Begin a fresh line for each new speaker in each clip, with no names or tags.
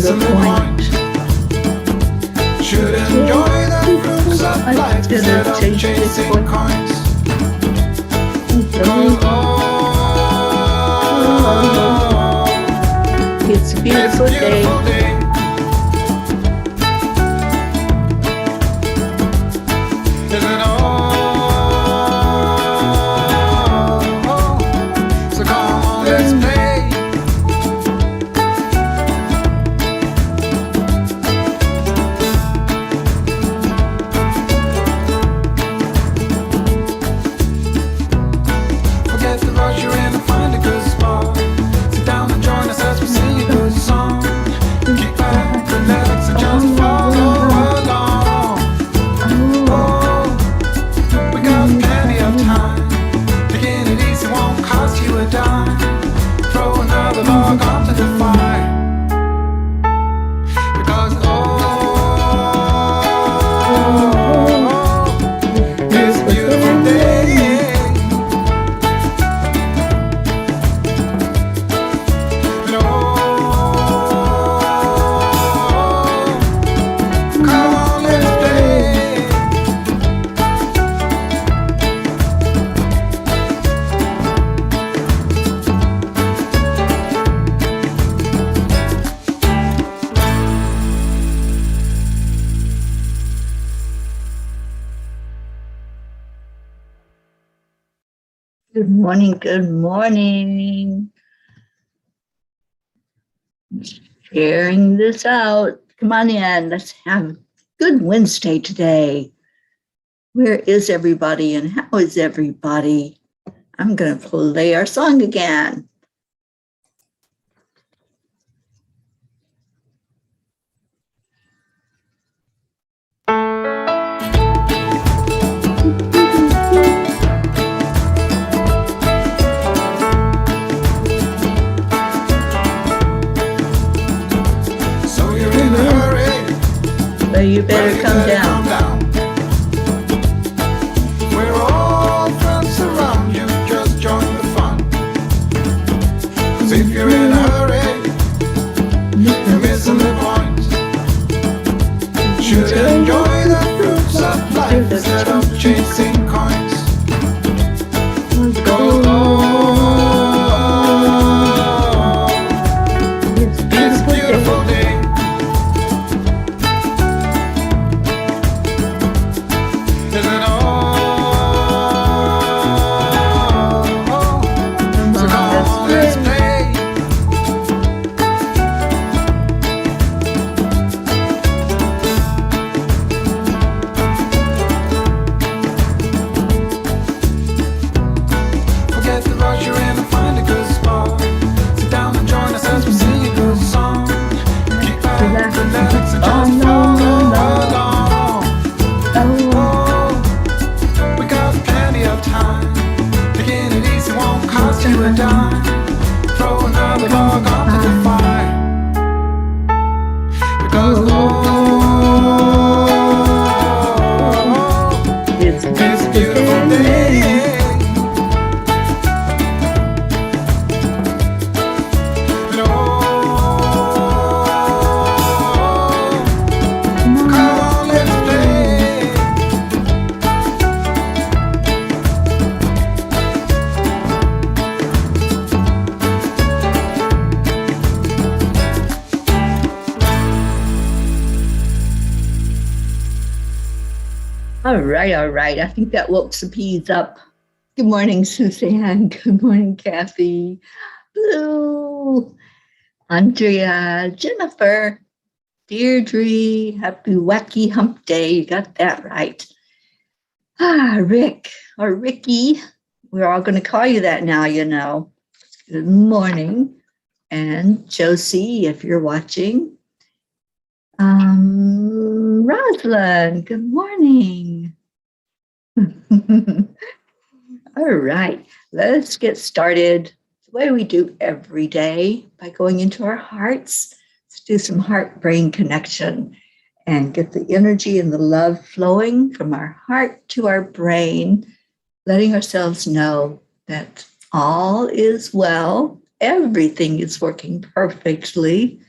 missing the point. Should enjoy the fruits of life instead of chasing coins.
It's a beautiful day.
Isn't all? So come on, let's play. Forget the rush you're in and find a good spot. Sit down and join us as we sing a good song. Kick back, relax, and just follow along. Oh, we got plenty of time. Taking it easy won't cost you a dime. Throw another log onto the fire. Because it's a beautiful day. And come on, let's play.
Good morning, good morning. Sharing this out. Come on in, let's have a good Wednesday today. Where is everybody and how is everybody? I'm going to play our song again.
So you're in a hurry.
So you better come down.
We're all friends around you, just join the fun. 'Cause if you're in a hurry, you're missing the point. Should enjoy the fruits of life instead of chasing coins. Go it's a beautiful day. Isn't all? So come on, let's play. Forget the rush you're in and find a good spot. Sit down and join us as we sing a good song. Kick back, relax, and just follow along. Oh, we got plenty of time. Taking it easy won't cost you a dime. Throw another log onto the fire. Because
It's a
it's a beautiful day. And come on, let's play.
All right. I think that woke some peas up. Good morning, Suzanne. Good morning, Kathy. Blue, Andrea, Jennifer, Deirdre. Happy Wacky Hump Day. You got that right. Rick or Ricky. We're all going to call you that now, you know. Good morning. And Josie, if you're watching. Rosalind, good morning. All right, let's get started the way we do every day by going into our hearts. Let's do some heart-brain connection and get the energy and the love flowing from our heart to our brain, letting ourselves know that all is well, everything is working perfectly,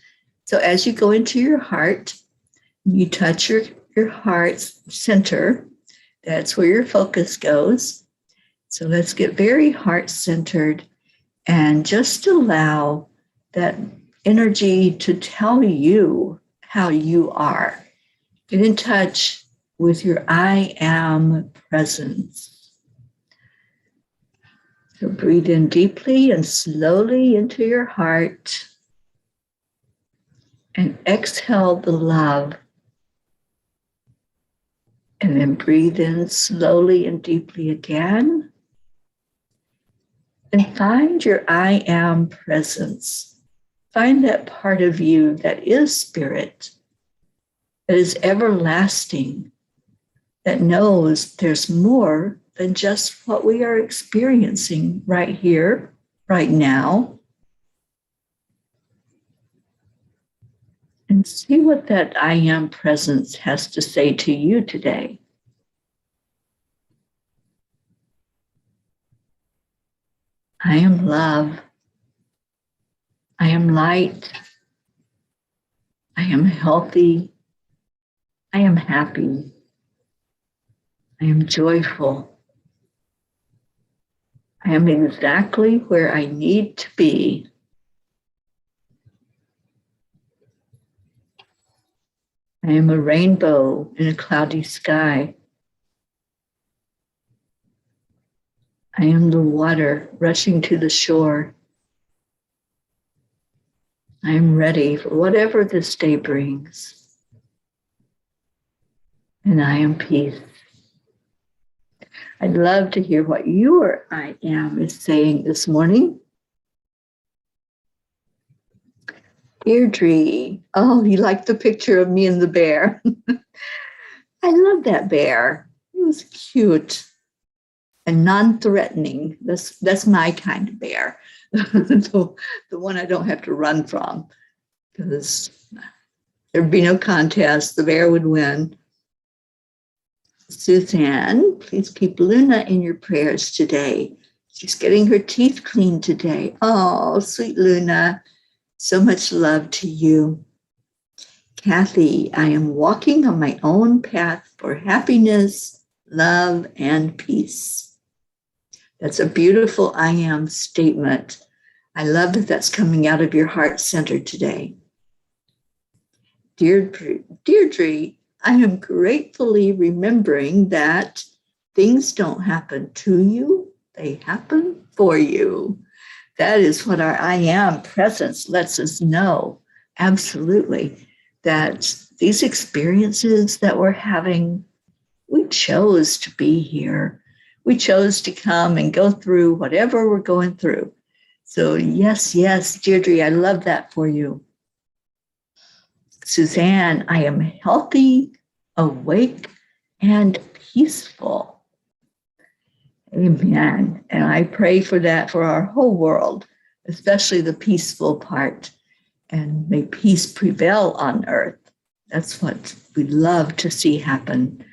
So as you go into your heart, you touch your heart's center. That's where your focus goes. So let's get very heart-centered and just allow that energy to tell you how you are. Get in touch with your I am presence. So breathe in deeply and slowly into your heart and exhale the love. And then breathe in slowly and deeply again. And find your I am presence. Find that part of you that is spirit, that is everlasting, that knows there's more than just what we are experiencing right here, right now. And see what that I am presence has to say to you today. I am love. I am light. I am healthy. I am happy. I am joyful. I am exactly where I need to be. I am a rainbow in a cloudy sky. I am the water rushing to the shore. I am ready for whatever this day brings. And I am peace. I'd love to hear what your I am is saying this morning. Deirdre, oh, you like the picture of me and the bear. I love that bear. It was cute and non-threatening. That's my kind of bear. the one I don't have to run from, because there'd be no contest. The bear would win. Suzanne, please keep Luna in your prayers today. She's getting her teeth cleaned today. Oh, sweet Luna. So much love to you. Kathy, I am walking on my own path for happiness, love, and peace. That's a beautiful I am statement. I love that that's coming out of your heart center today. Deirdre, I am gratefully remembering that things don't happen to you, they happen for you. That is what our I am presence lets us know. Absolutely. That these experiences that we're having, we chose to be here. We chose to come and go through whatever we're going through. So yes, Deirdre, I love that for you. Suzanne, I am healthy, awake, and peaceful. Amen. And I pray for that for our whole world, especially the peaceful part. And may peace prevail on earth. That's what we love to see happen.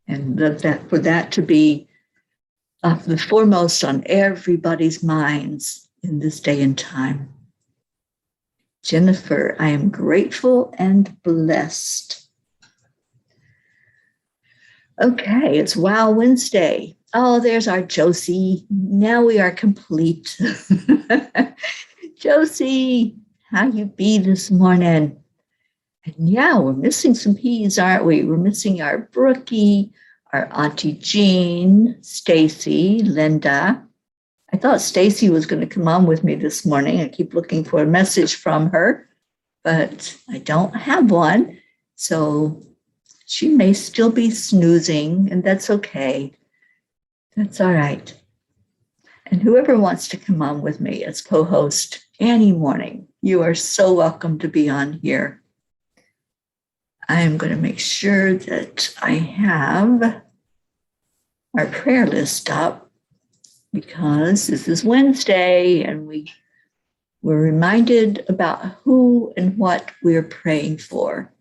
And for that to be the foremost on everybody's minds in this day and time. Jennifer, I am grateful and blessed. Okay, it's Wow Wednesday. Oh, there's our Josie. Now we are complete. Josie, how you be this morning? And yeah, we're missing some P's, aren't we? We're missing our Brookie, our Auntie Jean, Stacy, Linda. I thought Stacy was going to come on with me this morning. I keep looking for a message from her, but I don't have one. So she may still be snoozing, and that's okay. That's all right. And whoever wants to come on with me as co-host any morning, you are so welcome to be on here. I am going to make sure that I have our prayer list up, because this is Wednesday and we're reminded about who and what we're praying for.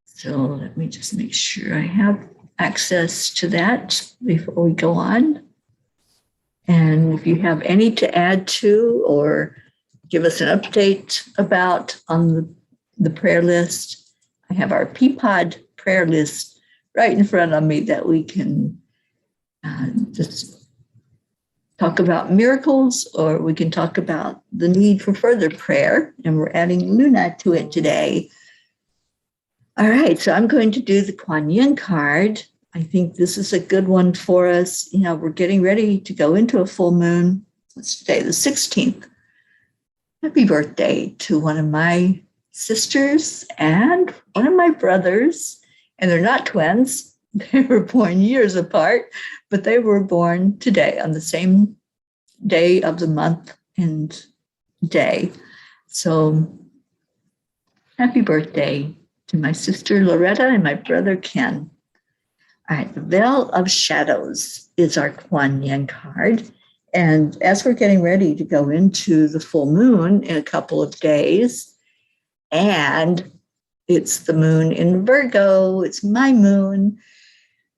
So let me just make sure I have access to that before we go on. And if you have any to add to or give us an update about on the prayer list. I have our peapod prayer list right in front of me that we can just talk about miracles, or we can talk about the need for further prayer. And we're adding Luna to it today. All right, so I'm going to do the Kuan Yin card. I think this is a good one for us. You know, we're getting ready to go into a full moon. It's today, the 16th. Happy birthday to one of my sisters and one of my brothers. And they're not twins. They were born years apart, but they were born today on the same day of the month and day. So happy birthday to my sister Loretta and my brother Ken. All right, the Veil of Shadows is our Kuan Yin card. And as we're getting ready to go into the full moon in a couple of days, and it's the moon in Virgo, it's my moon.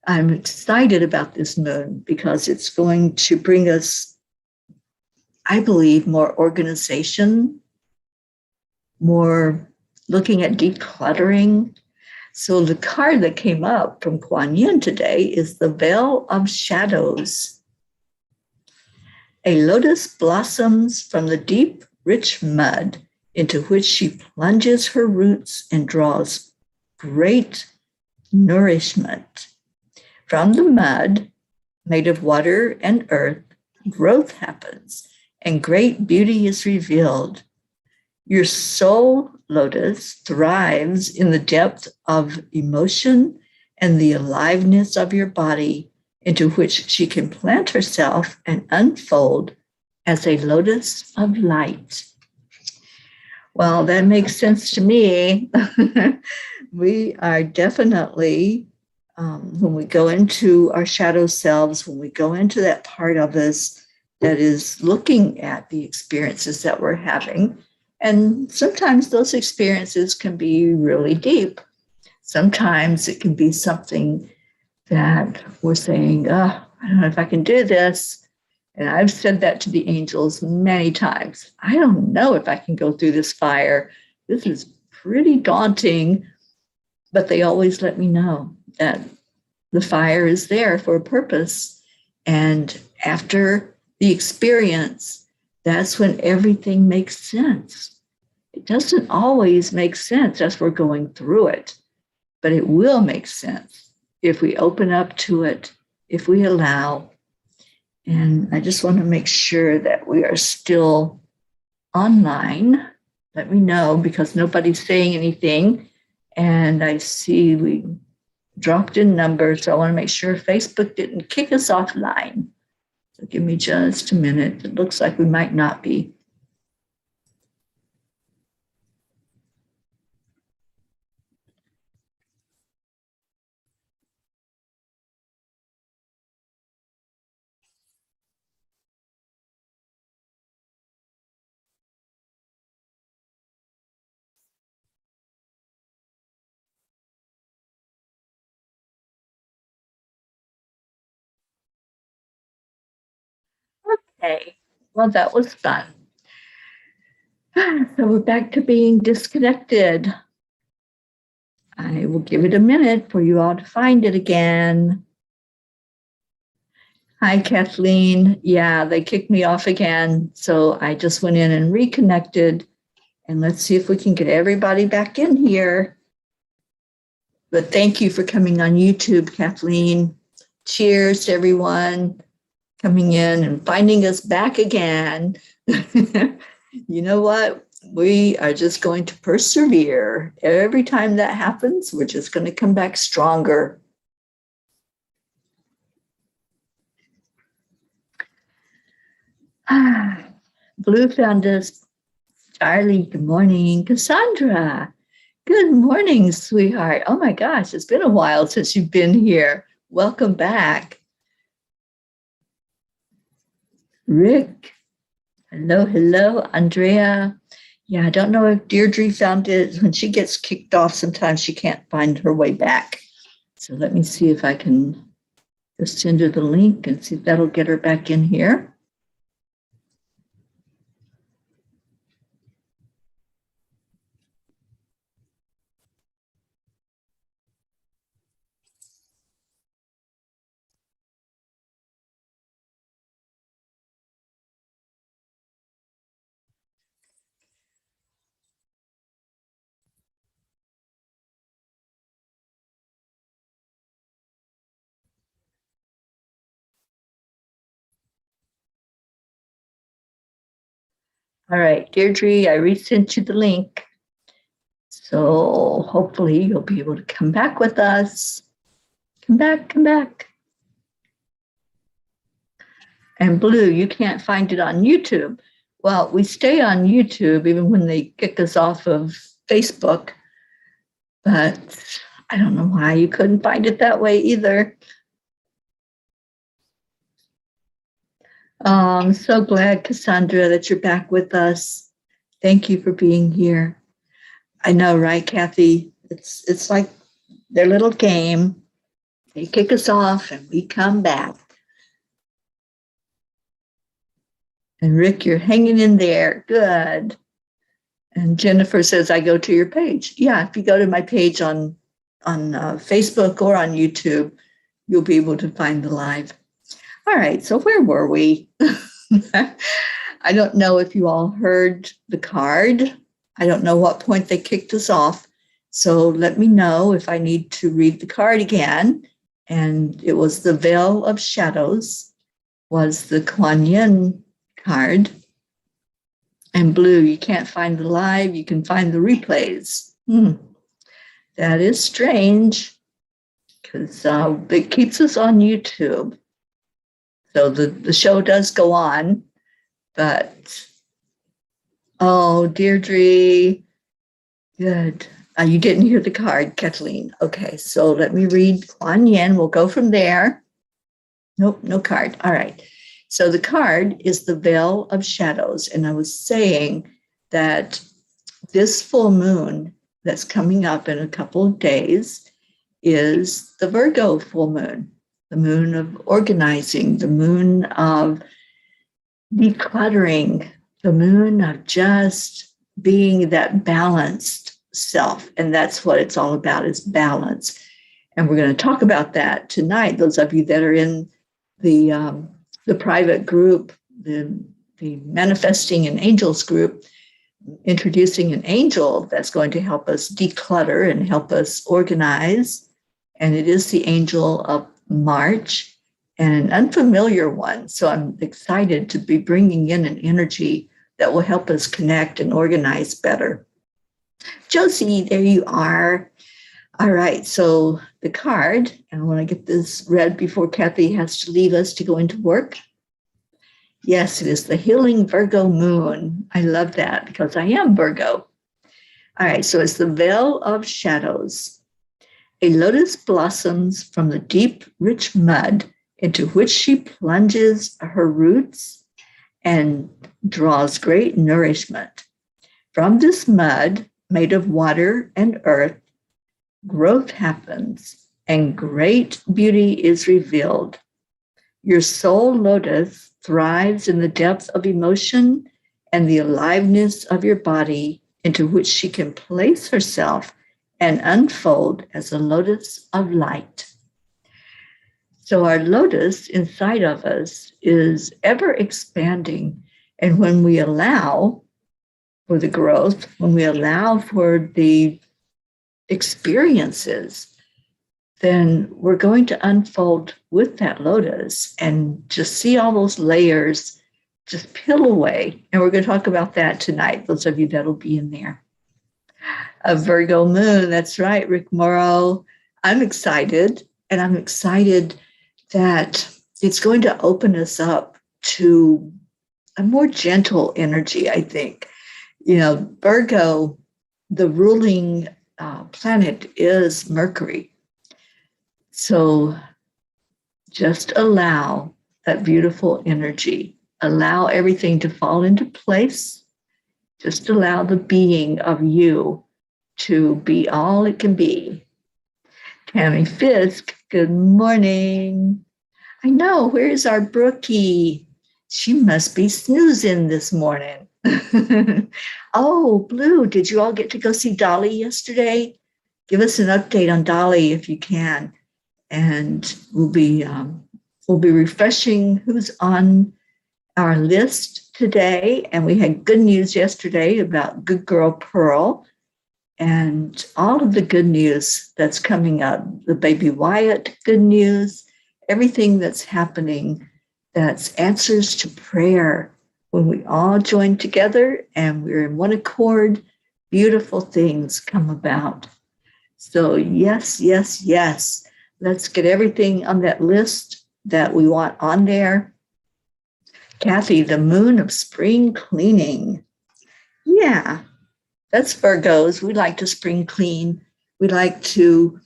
I'm excited about this moon because it's going to bring us, I believe, more organization, more looking at decluttering. So the card that came up from Kuan Yin today is the Veil of Shadows. A lotus blossoms from the deep, rich mud into which she plunges her roots and draws great nourishment. From the mud, made of water and earth, growth happens and great beauty is revealed. Your soul, lotus, thrives in the depth of emotion and the aliveness of your body, into which she can plant herself and unfold as a lotus of light. Well, that makes sense to me. We are definitely, when we go into our shadow selves, when we go into that part of us that is looking at the experiences that we're having, and sometimes those experiences can be really deep. Sometimes it can be something that we're saying, I don't know if I can do this. And I've said that to the angels many times. I don't know if I can go through this fire. This is pretty daunting. But they always let me know that the fire is there for a purpose. And after the experience, that's when everything makes sense. It doesn't always make sense as we're going through it, but it will make sense if we open up to it, if we allow. And I just want to make sure that we are still online. Let me know, because nobody's saying anything. And I see we dropped in numbers, so I want to make sure Facebook didn't kick us offline. So give me just a minute. It looks like we might not be. Okay, well, that was fun. So we're back to being disconnected. I will give it a minute for you all to find it again. Hi, Kathleen. Yeah, they kicked me off again. So I just went in and reconnected. And let's see if we can get everybody back in here. But thank you for coming on YouTube, Kathleen. Cheers to everyone coming in and finding us back again. You know what? We are just going to persevere. Every time that happens, we're just going to come back stronger. Blue found us. Charlie, good morning. Cassandra, good morning, sweetheart. Oh my gosh, it's been a while since you've been here. Welcome back. Rick, hello, hello. Andrea. Yeah, I don't know if Deirdre found it. When she gets kicked off, sometimes she can't find her way back. So let me see if I can just send her the link and see if that'll get her back in here. All right, Deirdre, I resent you the link. So hopefully you'll be able to come back with us. Come back, come back. And Blue, you can't find it on YouTube. Well, we stay on YouTube even when they kick us off of Facebook, but I don't know why you couldn't find it that way either. I'm so glad, Cassandra, that you're back with us. Thank you for being here. I know, right, Kathy? It's like their little game. They kick us off and we come back. And Rick, you're hanging in there. Good. And Jennifer says, I go to your page. Yeah, if you go to my page on Facebook or on YouTube, you'll be able to find the live. All right, so where were we? I don't know if you all heard the card. I don't know what point they kicked us off. So let me know if I need to read the card again. And it was the Veil of Shadows, was the Kuan Yin card. And Blue, you can't find the live, you can find the replays. That is strange, because it keeps us on YouTube. So the show does go on, but, oh, Deirdre, good. You didn't hear the card, Kathleen. Okay, so let me read Kuan Yin. We'll go from there. Nope, no card. All right. So the card is the Veil of Shadows. And I was saying that this full moon that's coming up in a couple of days is the Virgo full moon, the moon of organizing, the moon of decluttering, the moon of just being that balanced self. And that's what it's all about, is balance. And we're going to talk about that tonight. Those of you that are in the private group, the Manifesting in Angels group, introducing an angel that's going to help us declutter and help us organize. And it is the angel of March, and an unfamiliar one. So I'm excited to be bringing in an energy that will help us connect and organize better. Josie, there you are. All right, so the card, and I want to get this read before Kathy has to leave us to go into work. Yes, it is the Healing Virgo Moon. I love that because I am Virgo. All right, so it's the Veil of Shadows. A lotus blossoms from the deep, rich mud into which she plunges her roots and draws great nourishment. From this mud, made of water and earth, growth happens and great beauty is revealed. Your soul lotus thrives in the depth of emotion and the aliveness of your body, into which she can place herself and unfold as a lotus of light. So our lotus inside of us is ever expanding. And when we allow for the growth, when we allow for the experiences, then we're going to unfold with that lotus and just see all those layers just peel away. And we're going to talk about that tonight, those of you that'll be in there. A Virgo moon, that's right, Rick Morrow. I'm excited, and I'm excited that it's going to open us up to a more gentle energy, I think. You know, Virgo, the ruling planet is Mercury. So just allow that beautiful energy. Allow everything to fall into place. Just allow the being of you to be all it can be. Tammy Fisk, good morning. I know, where is our Brookie? She must be snoozing this morning. Oh, Blue, did you all get to go see Dolly yesterday? Give us an update on Dolly if you can. And we'll be refreshing who's on our list today. And we had good news yesterday about Good Girl Pearl and all of the good news that's coming up, the baby Wyatt good news, everything that's happening that's answers to prayer When we all join together and we're in one accord, beautiful things come about. So yes, yes, yes. Let's get everything on that list that we want on there. Kathy, the moon of spring cleaning. Yeah, that's Virgos. We like to spring clean. We like to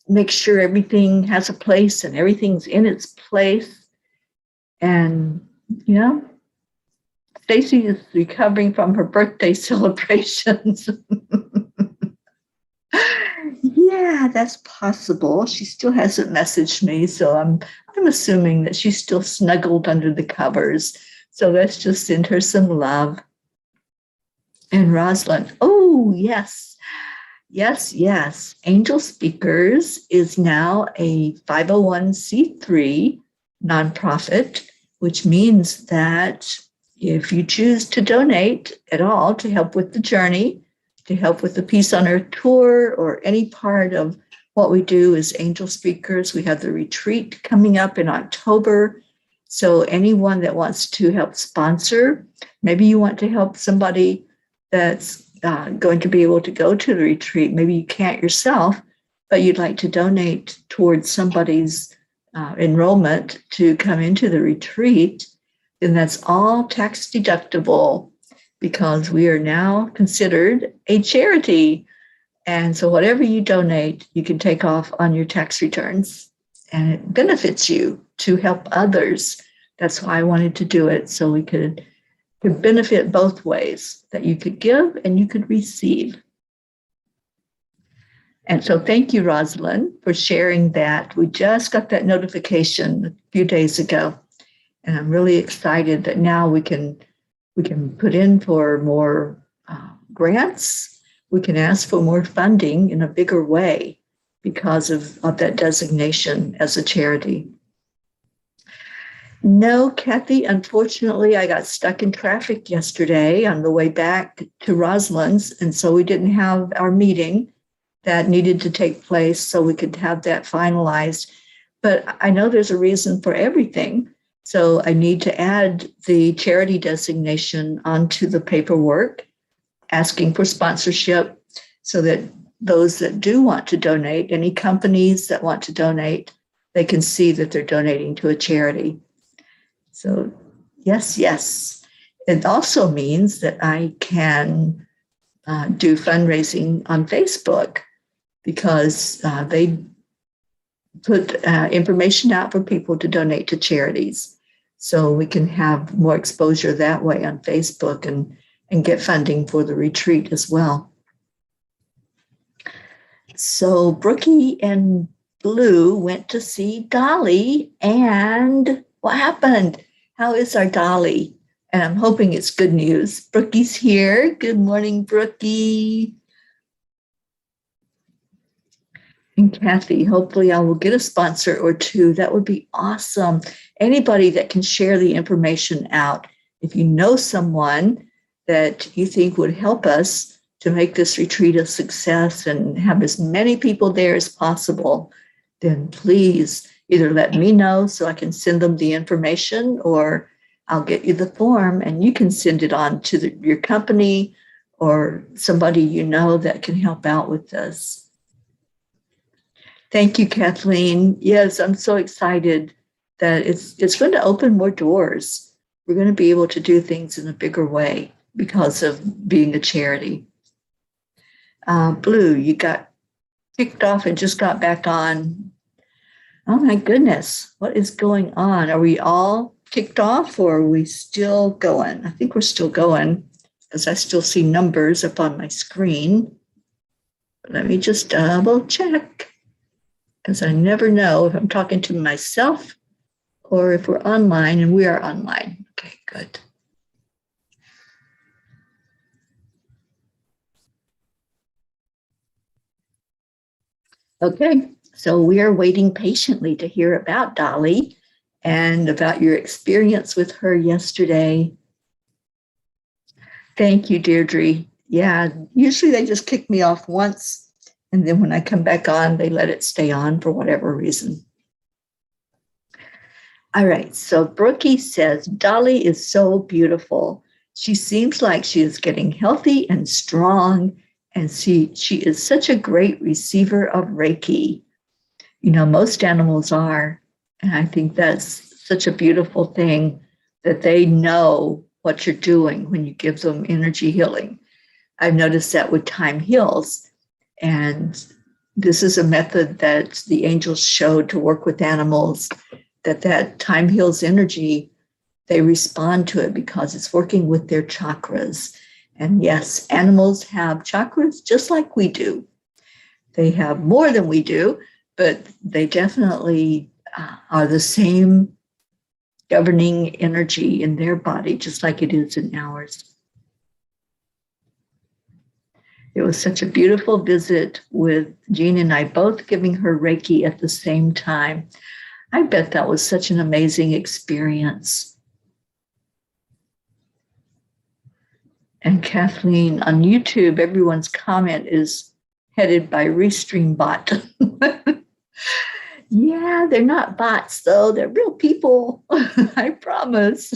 make sure everything has a place and everything's in its place. And, Stacy is recovering from her birthday celebrations. Yeah, that's possible. She still hasn't messaged me, so I'm assuming that she's still snuggled under the covers. So let's just send her some love. And Rosalind, oh yes, yes, yes. Angel Speakers is now a 501c3 nonprofit, which means that if you choose to donate at all to help with the journey, to help with the Peace on Earth tour, or any part of what we do as Angel Speakers, we have the retreat coming up in October. So anyone that wants to help sponsor, maybe you want to help somebody that's going to be able to go to the retreat. Maybe you can't yourself, but you'd like to donate towards somebody's enrollment to come into the retreat, then that's all tax deductible because we are now considered a charity. And so whatever you donate, you can take off on your tax returns, and it benefits you to help others. That's why I wanted to do it, so we could benefit both ways, that you could give and you could receive. And so thank you, Rosalind, for sharing that. We just got that notification a few days ago, and I'm really excited that now we can put in for more grants. We can ask for more funding in a bigger way because of that designation as a charity. No, Kathy, unfortunately, I got stuck in traffic yesterday on the way back to Rosalind's, and so we didn't have our meeting that needed to take place so we could have that finalized. But I know there's a reason for everything. So I need to add the charity designation onto the paperwork, asking for sponsorship so that those that do want to donate, any companies that want to donate, they can see that they're donating to a charity. So yes, yes. It also means that I can do fundraising on Facebook because they put information out for people to donate to charities. So we can have more exposure that way on Facebook and get funding for the retreat as well. So Brookie and Blue went to see Dolly, and what happened? How is our Dolly? And I'm hoping it's good news. Brookie's here. Good morning, Brookie. And Kathy, hopefully I will get a sponsor or two. That would be awesome. Anybody that can share the information out. If you know someone that you think would help us to make this retreat a success and have as many people there as possible, then please either let me know so I can send them the information, or I'll get you the form and you can send it on to your company or somebody you know that can help out with this. Thank you, Kathleen. Yes, I'm so excited that it's going to open more doors. We're going to be able to do things in a bigger way because of being a charity. Blue, you got kicked off and just got back on. Oh my goodness, what is going on? Are we all kicked off or are we still going? I think we're still going because I still see numbers up on my screen. Let me just double check, because I never know if I'm talking to myself or if we're online, and we are online. Okay, good. Okay, so we are waiting patiently to hear about Dolly and about your experience with her yesterday. Thank you, Deirdre. Yeah, usually they just kick me off once, and then when I come back on, they let it stay on for whatever reason. All right. So Brookie says, Dolly is so beautiful. She seems like she is getting healthy and strong, and she is such a great receiver of Reiki. You know, most animals are. And I think that's such a beautiful thing that they know what you're doing when you give them energy healing. I've noticed that with Time Heals. And this is a method that the angels showed to work with animals, that Time Heals energy, they respond to it because it's working with their chakras. And yes, animals have chakras just like we do. They have more than we do, but they definitely are the same governing energy in their body, just like it is in ours. It was such a beautiful visit with Jean and I both giving her Reiki at the same time. I bet that was such an amazing experience. And Kathleen, on YouTube, everyone's comment is headed by Restream Bot. Yeah, they're not bots, though. They're real people. I promise.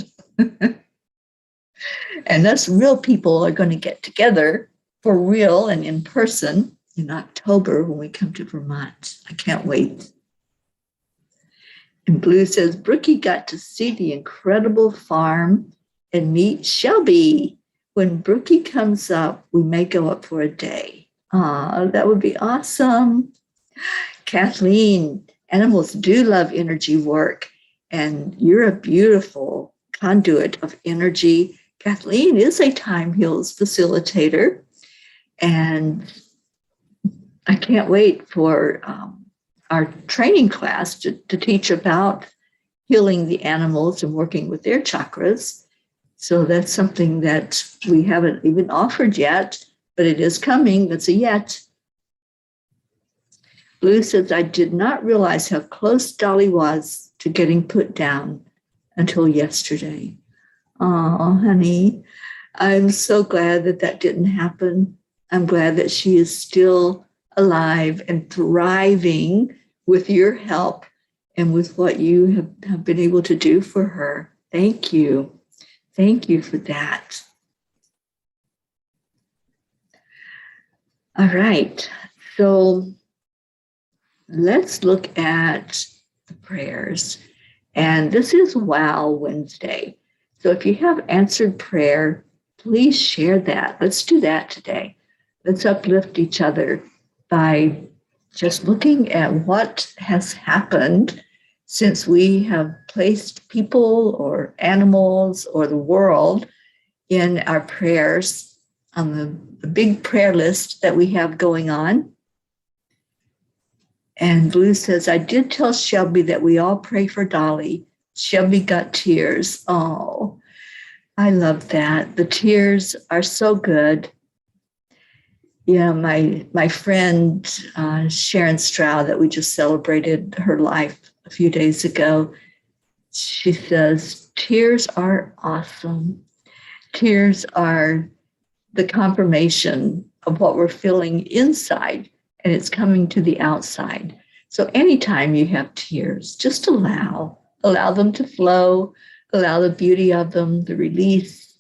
And us real people are going to get together for real and in person in October when we come to Vermont. I can't wait. And Blue says, Brookie got to see the incredible farm and meet Shelby. When Brookie comes up, we may go up for a day. That would be awesome. Kathleen, animals do love energy work, and you're a beautiful conduit of energy. Kathleen is a Time Heals facilitator, and I can't wait for our training class to teach about healing the animals and working with their chakras. So that's something that we haven't even offered yet, but it is coming. That's a yet. Blue says, I did not realize how close Dolly was to getting put down until yesterday. Oh, honey, I'm so glad that that didn't happen. I'm glad that she is still alive and thriving with your help and with what you have been able to do for her. Thank you. Thank you for that. All right. So let's look at the prayers. And this is Wow Wednesday. So if you have answered prayer, please share that. Let's do that today. Let's uplift each other by just looking at what has happened since we have placed people or animals or the world in our prayers on the big prayer list that we have going on. And Blue says, I did tell Shelby that we all pray for Dolly. Shelby got tears. Oh, I love that. The tears are so good. Yeah, my friend Sharon Stroud, that we just celebrated her life a few days ago, she says, tears are awesome. Tears are the confirmation of what we're feeling inside, and it's coming to the outside. So anytime you have tears, just allow them to flow, allow the beauty of them, the release,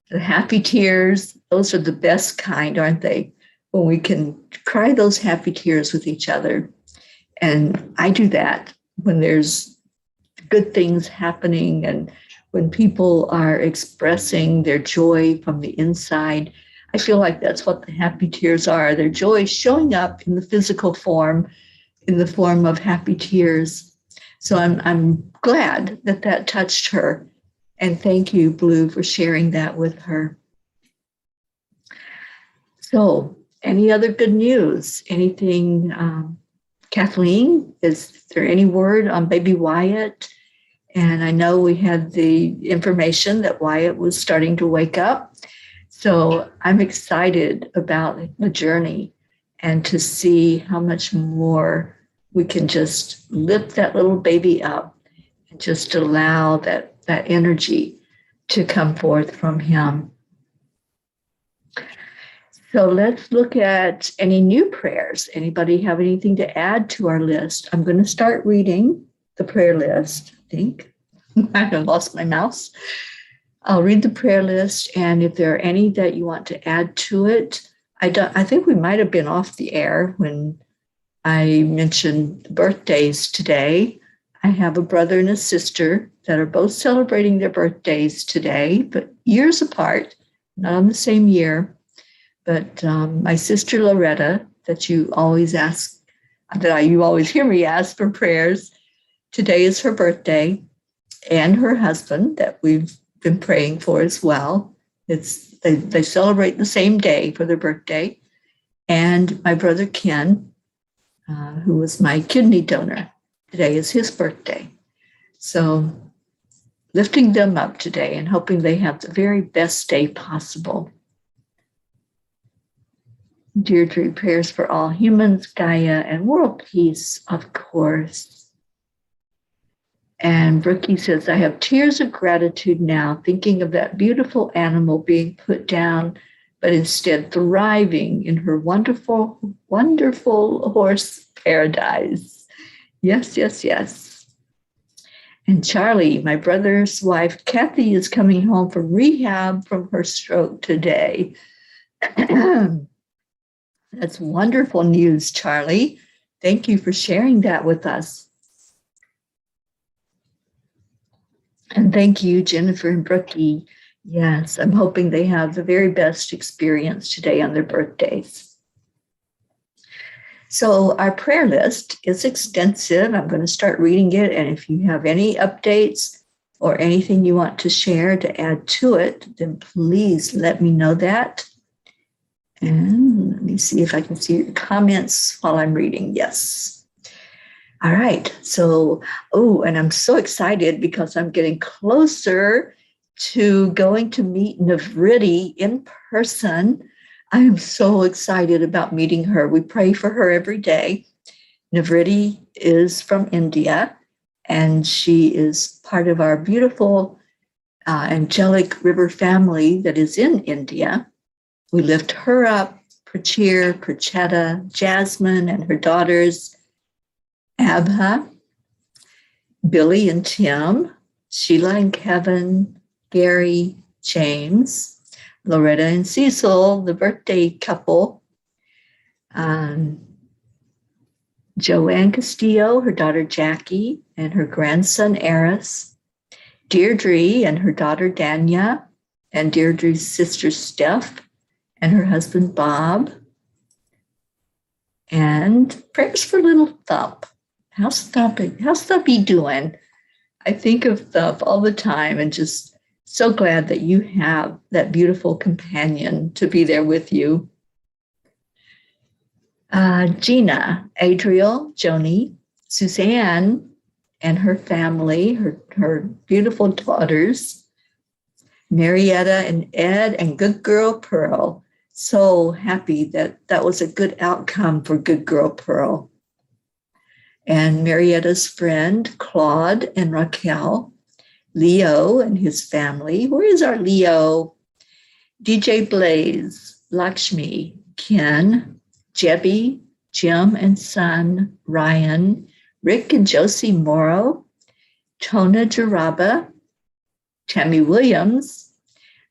the happy tears. Those are the best kind, aren't they? When we can cry those happy tears with each other. And I do that when there's good things happening and when people are expressing their joy from the inside. I feel like that's what the happy tears are. Their joy showing up in the physical form, in the form of happy tears. So I'm glad that touched her. And thank you, Blue, for sharing that with her. So any other good news? Anything, Kathleen, is there any word on baby Wyatt? And I know we had the information that Wyatt was starting to wake up. So I'm excited about the journey and to see how much more we can just lift that little baby up and just allow that energy to come forth from him. So let's look at any new prayers. Anybody have anything to add to our list? I'm going to start reading the prayer list, I think. I have lost my mouse. I'll read the prayer list, and if there are any that you want to add to it, I think we might have been off the air when I mentioned birthdays today. I have a brother and a sister that are both celebrating their birthdays today, but years apart, not on the same year. But my sister Loretta, that you always hear me ask for prayers, today is her birthday, and her husband that we've been praying for as well. They celebrate the same day for their birthday. And my brother Ken, who was my kidney donor, today is his birthday. So lifting them up today and hoping they have the very best day possible. Deirdre, prayers for all humans, Gaia, and world peace, of course. And Brookie says, I have tears of gratitude now, thinking of that beautiful animal being put down, but instead thriving in her wonderful, wonderful horse paradise. Yes, yes, yes. And Charlie, my brother's wife, Kathy, is coming home from rehab from her stroke today. That's wonderful news, Charlie. Thank you for sharing that with us. And thank you, Jennifer and Brookie. Yes, I'm hoping they have the very best experience today on their birthdays. So our prayer list is extensive. I'm going to start reading it. And if you have any updates or anything you want to share to add to it, then please let me know that. And let me see if I can see your comments while I'm reading. Yes. All right. So, and I'm so excited because I'm getting closer to going to meet Navriti in person. I am so excited about meeting her. We pray for her every day. Navriti is from India, and she is part of our beautiful Angelic River family that is in India. We lift her up, Prachir, Prachetta, Jasmine, and her daughters, Abha, Billy and Tim, Sheila and Kevin, Gary, James, Loretta and Cecil, the birthday couple, Joanne Castillo, her daughter Jackie, and her grandson Eris, Deirdre and her daughter Danya, and Deirdre's sister Steph, and her husband Bob, and prayers for little Thump. How's Thumpy doing? I think of Thump all the time and just so glad that you have that beautiful companion to be there with you. Gina, Adriel, Joni, Suzanne, and her family, her beautiful daughters, Marietta and Ed, and good girl Pearl. So happy that was a good outcome for good girl Pearl. And Marietta's friend, Claude and Raquel, Leo and his family. Where is our Leo? DJ Blaze, Lakshmi, Ken, Jebby, Jim and son, Ryan, Rick and Josie Morrow, Tona Jaraba, Tammy Williams,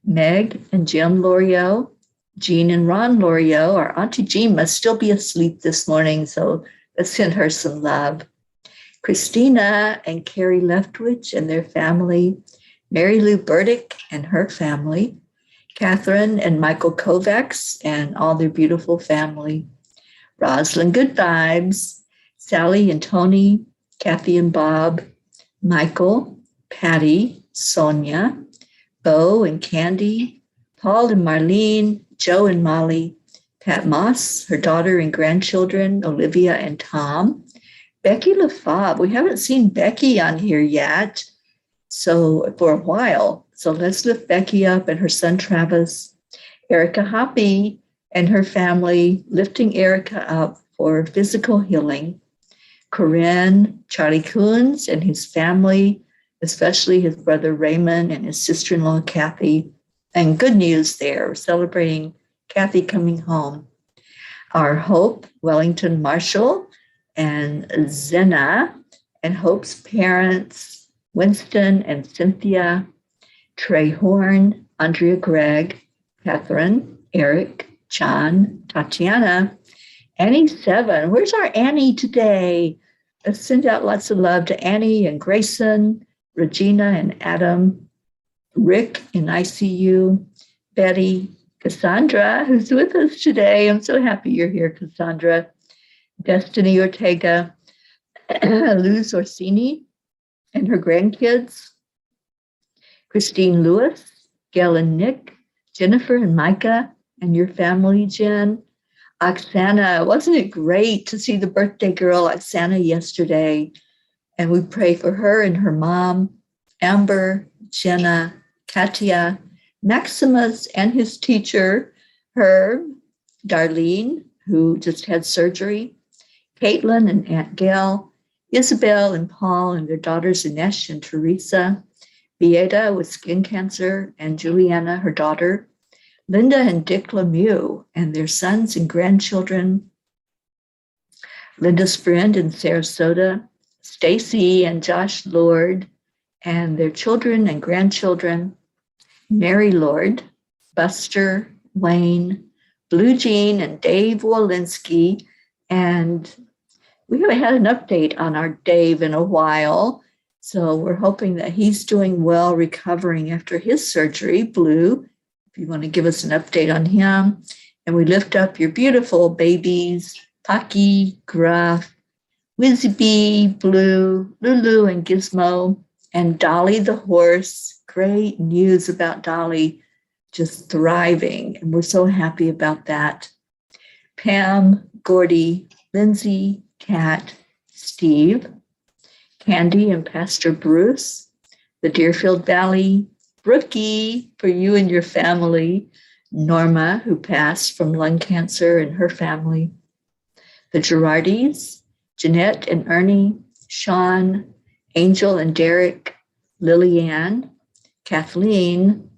Meg and Jim Lorio, Jean and Ron Lorio. Our Auntie Jean must still be asleep this morning, so let's send her some love. Christina and Carrie Leftwich and their family, Mary Lou Burdick and her family, Catherine and Michael Kovacs and all their beautiful family, Rosalind Good Vibes, Sally and Tony, Kathy and Bob, Michael, Patty, Sonia, Bo and Candy, Paul and Marlene, Joe and Molly, Pat Moss, her daughter and grandchildren, Olivia and Tom, Becky LaFave. We haven't seen Becky on here yet, so for a while. So let's lift Becky up and her son Travis, Erica Hoppy and her family, lifting Erica up for physical healing, Corinne, Charlie Coons and his family, especially his brother Raymond and his sister-in-law Kathy. And good news there, celebrating Kathy coming home. Our Hope, Wellington Marshall, and Zena, and Hope's parents, Winston and Cynthia, Trey Horn, Andrea Gregg, Catherine, Eric, John, Tatiana, Annie 7. Where's our Annie today? Let's send out lots of love to Annie and Grayson, Regina and Adam, Rick in ICU, Betty, Cassandra, who's with us today. I'm so happy you're here, Cassandra. Destiny Ortega, Luz Orsini and her grandkids, Christine Lewis, Gail and Nick, Jennifer and Micah and your family, Jen. Oksana, wasn't it great to see the birthday girl, Oksana, yesterday? And we pray for her and her mom, Amber, Jenna, Katia, Maximus and his teacher, Herb, Darlene, who just had surgery, Caitlin and Aunt Gail, Isabel and Paul and their daughters Inesh and Teresa, Beata with skin cancer and Juliana, her daughter, Linda and Dick Lemieux and their sons and grandchildren, Linda's friend in Sarasota, Stacy and Josh Lord and their children and grandchildren, Mary Lord, Buster, Wayne, Blue Jean and Dave Walensky. And we haven't had an update on our Dave in a while. So we're hoping that he's doing well, recovering after his surgery. Blue, if you want to give us an update on him. And we lift up your beautiful babies, Pocky, Gruff, Wizzy Bee, Blue, Lulu, and Gizmo, and Dolly the horse. Great news about Dolly just thriving. And we're so happy about that. Pam, Gordy, Lindsay, Kat, Steve, Candy and Pastor Bruce, the Deerfield Valley, Brookie, for you and your family, Norma, who passed from lung cancer and her family, the Girardis, Jeanette and Ernie, Sean, Angel and Derek, Lillianne, Kathleen,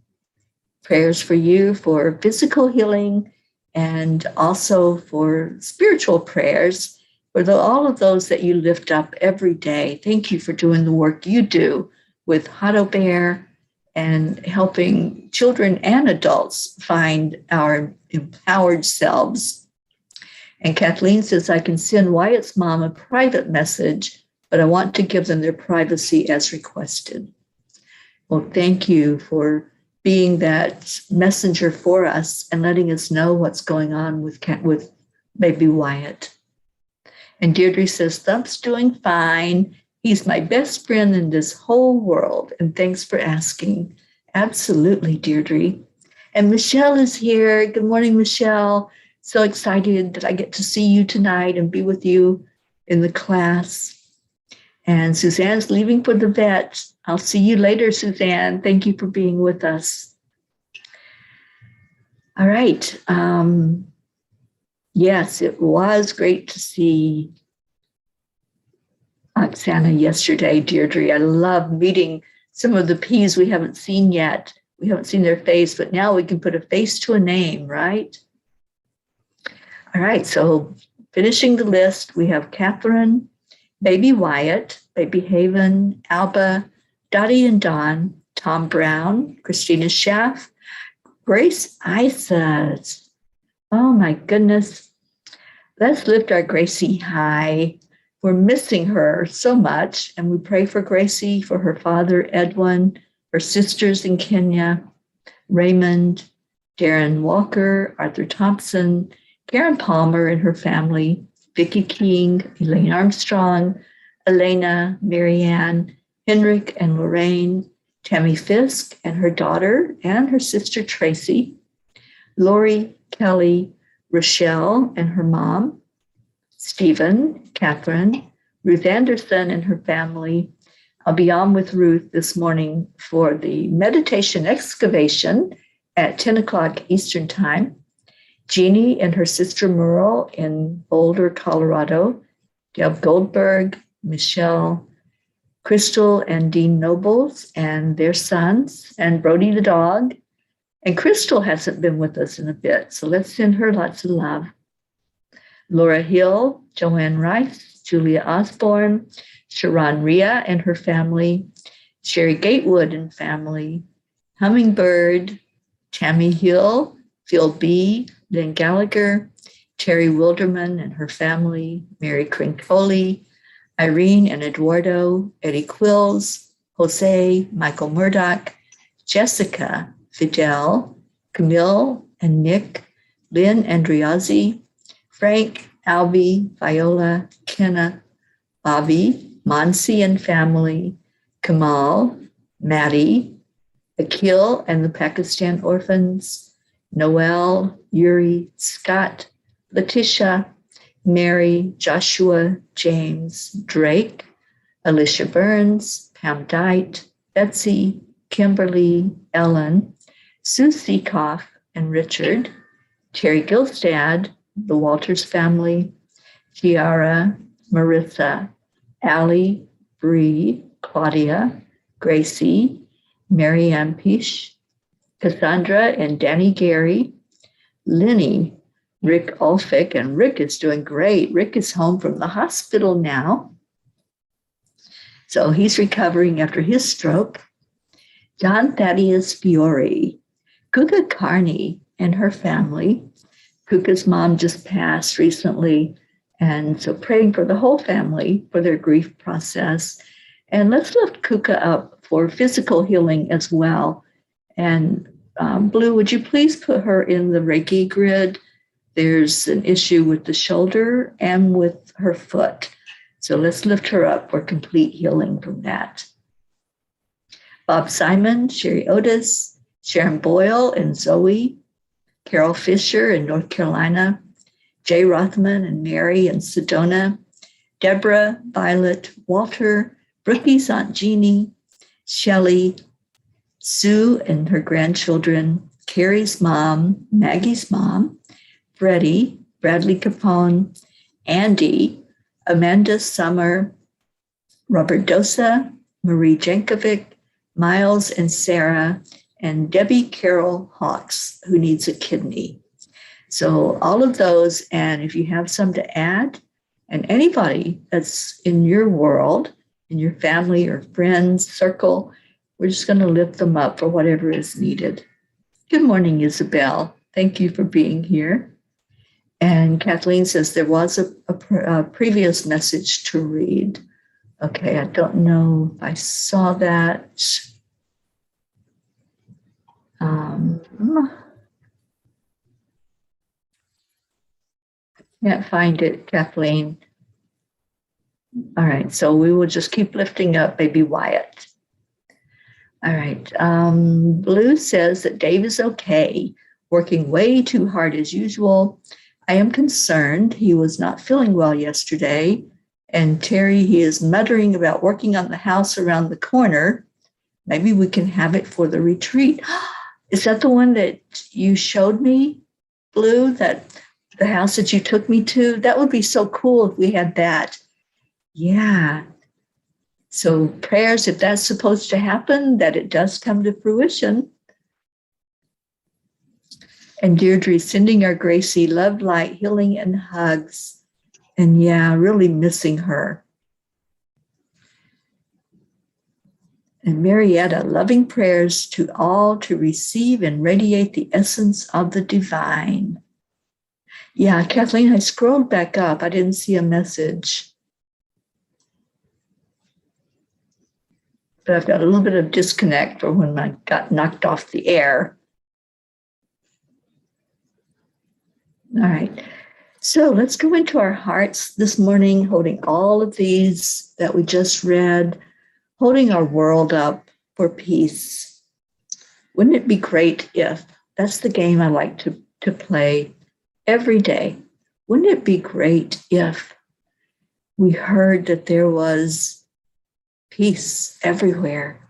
prayers for you for physical healing and also for spiritual prayers for all of those that you lift up every day. Thank you for doing the work you do with Hotto Bear and helping children and adults find our empowered selves. And Kathleen says, I can send Wyatt's mom a private message, but I want to give them their privacy as requested. Well, thank you for being that messenger for us and letting us know what's going on with baby Wyatt. And Deirdre says, Thump's doing fine. He's my best friend in this whole world. And thanks for asking. Absolutely, Deirdre. And Michelle is here. Good morning, Michelle. So excited that I get to see you tonight and be with you in the class. And Suzanne's leaving for the vet. I'll see you later, Suzanne. Thank you for being with us. All right. Yes, it was great to see Oksana yesterday, Deirdre. I love meeting some of the P's we haven't seen yet. We haven't seen their face, but now we can put a face to a name, right? All right, so finishing the list, we have Catherine, baby Wyatt, baby Haven, Alba, Dottie and Dawn, Tom Brown, Christina Schaff, Grace Isas. Oh my goodness. Let's lift our Gracie high. We're missing her so much, and we pray for Gracie, for her father, Edwin, her sisters in Kenya, Raymond, Darren Walker, Arthur Thompson, Karen Palmer and her family, Vicki King, Elaine Armstrong, Elena, Marianne, Henrik and Lorraine, Tammy Fisk and her daughter and her sister Tracy, Lori, Kelly, Rochelle and her mom, Stephen, Catherine, Ruth Anderson and her family. I'll be on with Ruth this morning for the meditation excavation at 10 o'clock Eastern Time. Jeannie and her sister Merle in Boulder, Colorado, Deb Goldberg, Michelle, Crystal and Dean Nobles and their sons, and Brody the dog. And Crystal hasn't been with us in a bit, so let's send her lots of love. Laura Hill, Joanne Rice, Julia Osborne, Sharon Rhea and her family, Sherry Gatewood and family, Hummingbird, Tammy Hill, Phil B., Lynn Gallagher, Terry Wilderman and her family, Mary Crincoli, Irene and Eduardo, Eddie Quills, Jose, Michael Murdoch, Jessica, Fidel, Camille and Nick, Lynn Andriazzi, Frank, Albie, Viola, Kenna, Bobby, Monsi and family, Kamal, Maddie, Akil and the Pakistan orphans, Noel, Yuri, Scott, Letitia, Mary, Joshua, James, Drake, Alicia Burns, Pam Dite, Betsy, Kimberly, Ellen, Sue Seekoff and Richard, Terry Gilstad, the Walters family, Tiara, Marissa, Allie, Bree, Claudia, Gracie, Marianne Pish, Cassandra and Danny Gary, Lenny, Rick Ulfick, and Rick is doing great. Rick is home from the hospital now. So he's recovering after his stroke. John Thaddeus Fiore, Kuka Carney and her family. Kuka's mom just passed recently, and so praying for the whole family for their grief process. And let's lift Kuka up for physical healing as well. And Blue, would you please put her in the Reiki grid? There's an issue with the shoulder and with her foot. So let's lift her up for complete healing from that. Bob Simon, Sherry Otis, Sharon Boyle and Zoe, Carol Fisher in North Carolina, Jay Rothman and Mary in Sedona, Deborah, Violet, Walter, Brookie's Aunt Jeannie, Shelley, Sue and her grandchildren, Carrie's mom, Maggie's mom, Freddie, Bradley Capone, Andy, Amanda Summer, Robert Dosa, Marie Jankovic, Miles and Sarah, and Debbie Carol Hawks, who needs a kidney. So all of those, and if you have some to add, and anybody that's in your world, in your family or friends circle, we're just going to lift them up for whatever is needed. Good morning, Isabel. Thank you for being here. And Kathleen says there was a previous message to read. Okay, I don't know if I saw that. Can't find it, Kathleen. All right, so we will just keep lifting up baby Wyatt. All right, Blue says that Dave is okay, working way too hard as usual. I am concerned. He was not feeling well yesterday. And Terry, he is muttering about working on the house around the corner. Maybe we can have it for the retreat. Is that the one that you showed me, Blue, that the house that you took me to? That would be so cool if we had that. Yeah. So prayers, if that's supposed to happen, that it does come to fruition. And Deirdre sending our Gracie love, light, healing, and hugs. And yeah, really missing her. And Marietta, loving prayers to all to receive and radiate the essence of the divine. Yeah, Kathleen, I scrolled back up. I didn't see a message. But I've got a little bit of disconnect for when I got knocked off the air. All right. So let's go into our hearts this morning, holding all of these that we just read, holding our world up for peace. Wouldn't it be great if, that's the game I like to play every day. Wouldn't it be great if we heard that there was peace everywhere,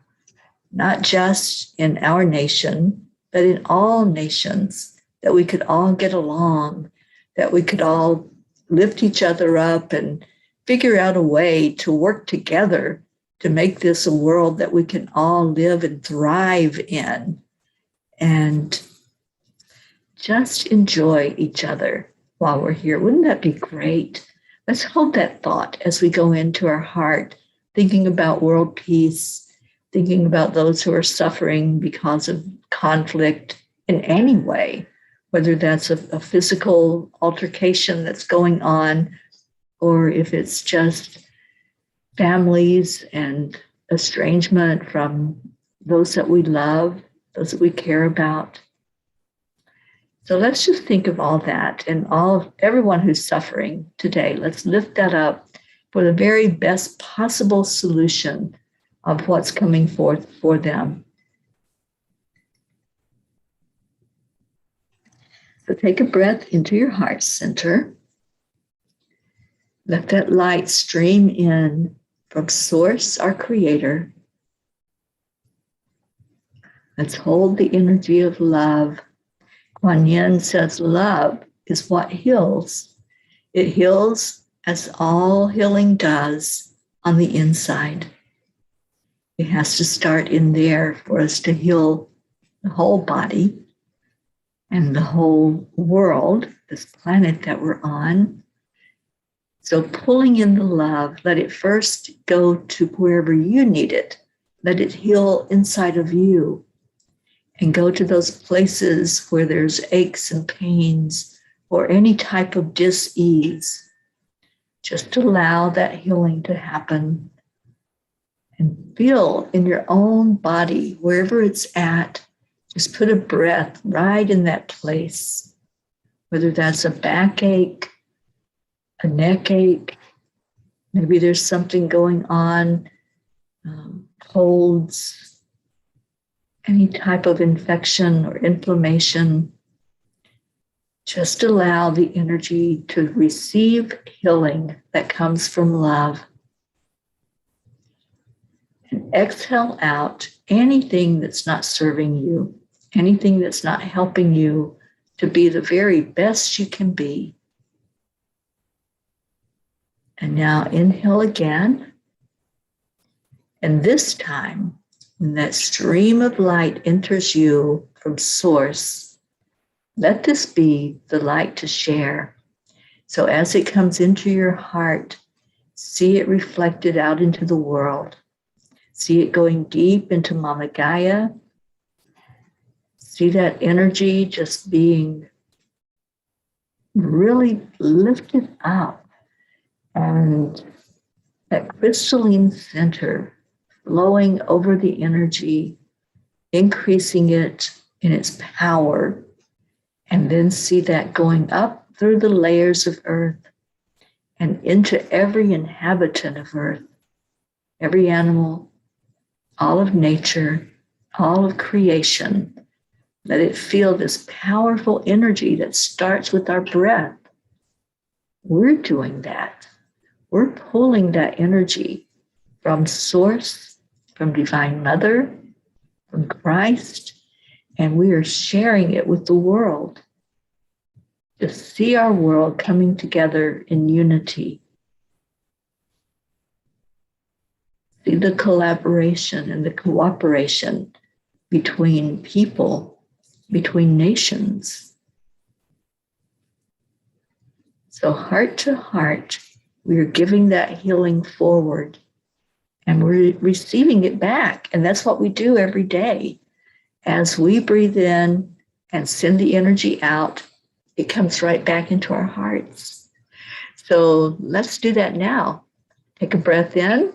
not just in our nation, but in all nations, that we could all get along, that we could all lift each other up and figure out a way to work together to make this a world that we can all live and thrive in and just enjoy each other while we're here. Wouldn't that be great? Let's hold that thought as we go into our heart, thinking about world peace. thinking about those who are suffering because of conflict in any way, whether that's a physical altercation that's going on, or if it's just families and estrangement from those that we love, those that we care about. So let's just think of all that and everyone who's suffering today. Let's lift that up for the very best possible solution of what's coming forth for them. So take a breath into your heart center. Let that light stream in from Source, our Creator. Let's hold the energy of love. Kuan Yin says love is what heals. It heals as all healing does on the inside. It has to start in there for us to heal the whole body and the whole world, this planet that we're on. So pulling in the love, let it first go to wherever you need it. Let it heal inside of you and go to those places where there's aches and pains or any type of dis-ease. Just allow that healing to happen and feel in your own body, wherever it's at, just put a breath right in that place, whether that's a backache, a neck ache, maybe there's something going on, colds, any type of infection or inflammation. Just allow the energy to receive healing that comes from love. And exhale out anything that's not serving you, anything that's not helping you to be the very best you can be. And now inhale again. And this time, when that stream of light enters you from Source, let this be the light to share. So as it comes into your heart, see it reflected out into the world. See it going deep into Mama Gaia. See that energy just being really lifted up. And that crystalline center flowing over the energy, increasing it in its power, and then see that going up through the layers of earth and into every inhabitant of earth, every animal, all of nature, all of creation. Let it feel this powerful energy that starts with our breath. We're doing that. We're pulling that energy from Source, from Divine Mother, from Christ, and we are sharing it with the world. To see our world coming together in unity. See the collaboration and the cooperation between people, between nations. So heart to heart, we are giving that healing forward and we're receiving it back. And that's what we do every day. As we breathe in and send the energy out, it comes right back into our hearts. So let's do that now. Take a breath in.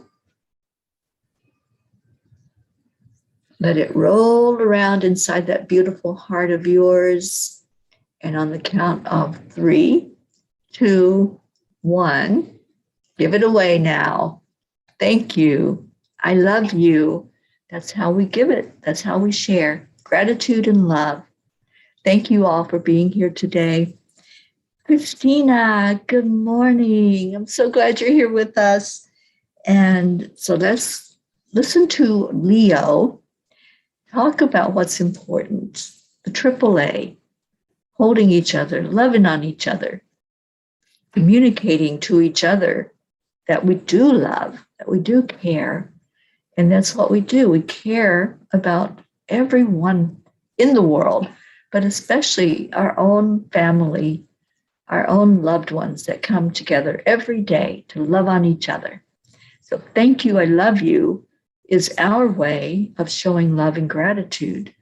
Let it roll around inside that beautiful heart of yours. And on the count of 3, 2, 1, give it away now. Thank you. I love you. That's how we give it. That's how we share gratitude and love. Thank you all for being here today. Christina, good morning. I'm so glad you're here with us. And so let's listen to Leo talk about what's important. The AAA, holding each other, loving on each other, communicating to each other that we do love, that we do care. And that's what we do. We care about everyone in the world, but especially our own family, our own loved ones that come together every day to love on each other. So thank you. I love you. is our way of showing love and gratitude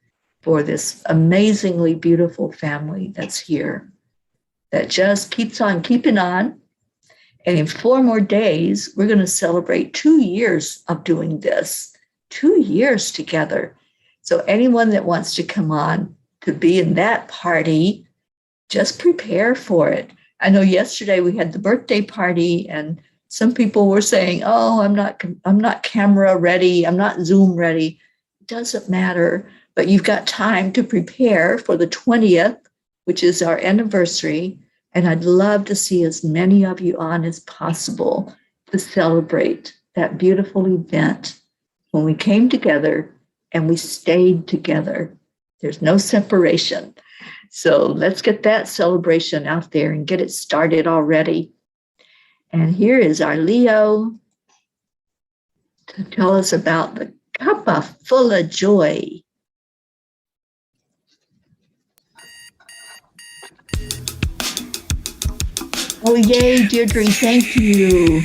for this amazingly beautiful family that's here, that just keeps on keeping on. And in 4 more days, we're going to celebrate 2 years of doing this, 2 years together. So anyone that wants to come on to be in that party, just prepare for it. I know yesterday we had the birthday party and some people were saying, oh, I'm not camera ready. I'm not Zoom ready. It doesn't matter, but you've got time to prepare for the 20th, which is our anniversary. And I'd love to see as many of you on as possible to celebrate that beautiful event when we came together and we stayed together. There's no separation. So let's get that celebration out there and get it started already. And here is our Leo to tell us about the Cuppa Fulla Joy. Oh, yay, Deirdre, thank you.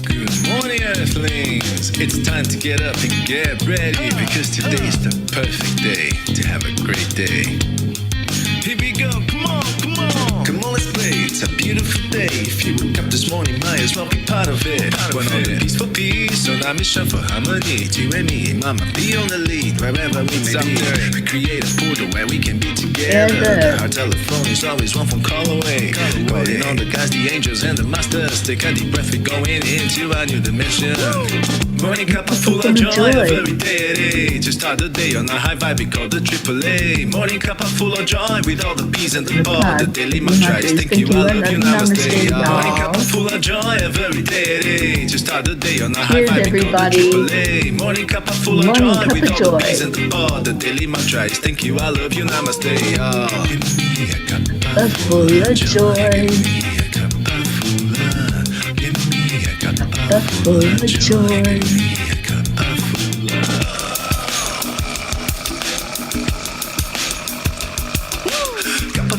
Good morning, Earthlings. It's time to get up and get ready because today is the perfect day to have a great day. Here we go, come on, come on. Come on, let's play. It's a beautiful day. If you woke up this morning, might as well be part of it. We're on a peace for peace, on our mission for harmony. You and me, mama, be on the lead wherever we may be. We create a portal where we can be together. Our telephone is always one phone call away. Calling on the guys, the angels, and the masters. Take a deep breath, we're going into a new dimension. Morning Cuppa Fulla Joy, every day. To start the day on a high vibe, we call the AAA. Morning Cuppa Fulla Joy, with all the peas and the pod. The daily mantra is thank you, I love you, namaste. Morning Cuppa Fulla Joy, every day. To start the day on a high vibe, we call the AAA. Morning Cuppa Fulla Joy, with all the peas and the pod. The daily mantra is thank you, I love you, namaste. Give me a Cuppa Fulla Joy.
Cuppa Fulla Joy.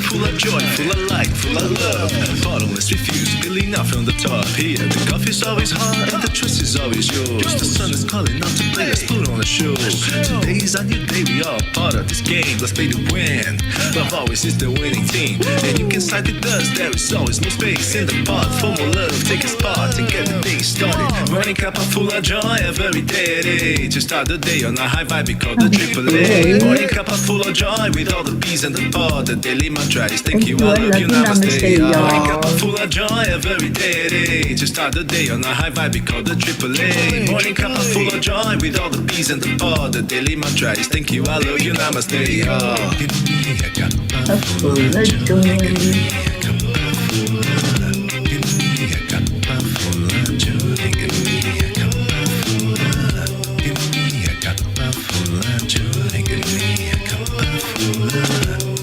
Full of joy, full of light, full of love. Bottomless refuse, spilling out from the top. Here, the coffee's always hot and the trust is always yours. The sun is calling out to play, let's put on a show. Today is a new day, we are part of this game. Let's play to win. Love always is the winning team. And you can side with us, there is always no space in the pot. For more love, take a spot and get the day started. Morning Cuppa Fulla Joy, every day. To start the day on a high vibe, we call the AAA. Morning Cuppa Fulla Joy, with all the peas and the pod. The daily mantra is thank you, I love you, namaste. Morning Cuppa Fulla Joy, every day. To start the day on a high vibe, we call the AAA. Morning Cuppa Fulla Joy, with all the peas and the pod. The daily mantra is thank you, I love you, namaste. Give me a Cuppa Fulla Joy. Give me a Cuppa Fulla. Give me a Cuppa Fulla Joy. Give me a Cuppa Fulla. Give me a Cuppa Fulla Joy. Give me a Cuppa Fulla.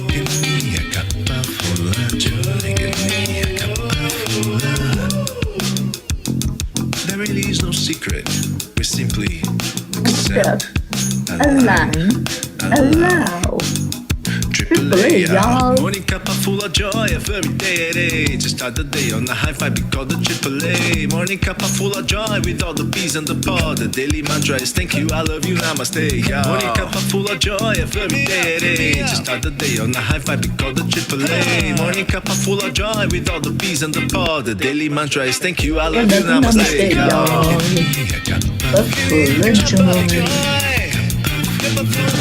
Give me a Cuppa Fulla Joy. Give me a Cuppa Fulla. There really is no secret. We simply accept,
Align, allow.
AAA, y'all. Morning Cuppa Fulla Joy, every day. To start the day on a high vibe, we call the AAA. Morning Cuppa Fulla Joy, with all the peas and the pod. The daily mantra is thank you, I love you, namaste. Morning Cuppa Fulla Joy, every day. To start the day on a high vibe, we call the AAA. Morning Cuppa Fulla Joy, with all the peas and the pod. The daily mantra is thank you, I love you, namaste. Give me a Cuppa Fulla Joy. Cuppa Fulla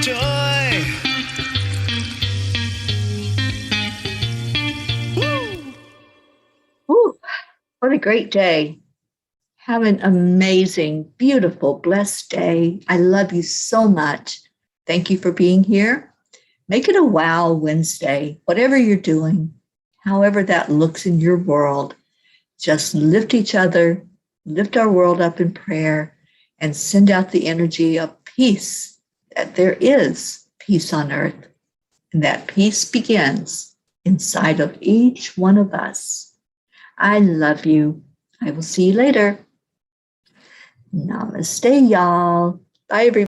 Joy.
Ooh, what a great day. Have an amazing, beautiful, blessed day. I love you so much. Thank you for being here. Make it a wow Wednesday, whatever you're doing, however that looks in your world. Just lift each other lift our world up in prayer, and send out the energy of peace, that there is peace on earth, and that peace begins inside of each one of us. I love you. I will see you later. Namaste, y'all. Bye, everybody.